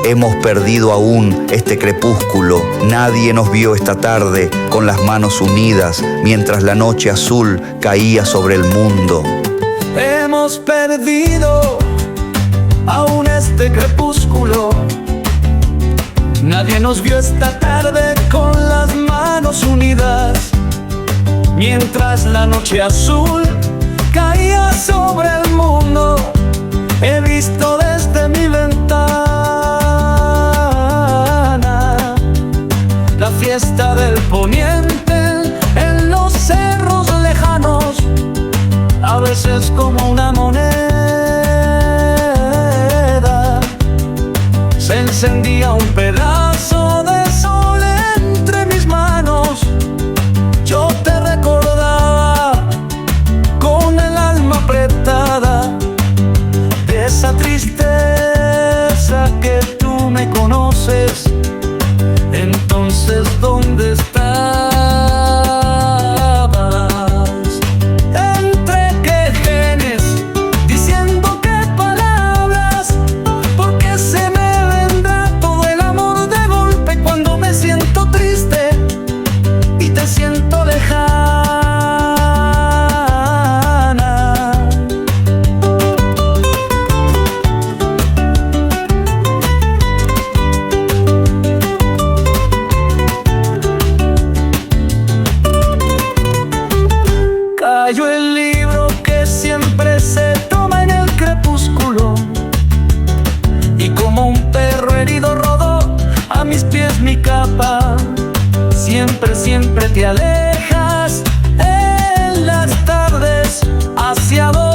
hemos perdido aún este crepúsculo. Nadie nos vio esta tarde con las manos unidas mientras la noche azul caía sobre el mundo. Hemos perdido aún este crepúsculo. Nadie nos vio esta tarde con las manos unidas mientras la noche azul caía sobre el mundo. He visto desde mi ventana la fiesta del poniente en los cerros lejanos, a veces como una moneda. Se encendía un pedazo de sol entre mis manos. Yo te recordaba con el alma apretada de esa tristeza que tú me conoces. Entonces, ¿dónde estabas? Entre qué genes, diciendo qué palabras, porque se me vendrá todo el amor de golpe cuando me siento triste y te siento lejana. Cayó el libro que siempre se toma en el crepúsculo, y como un perro herido rodó a mis pies mi capa. Siempre, siempre te alejas en las tardes. ¿Hacia dónde?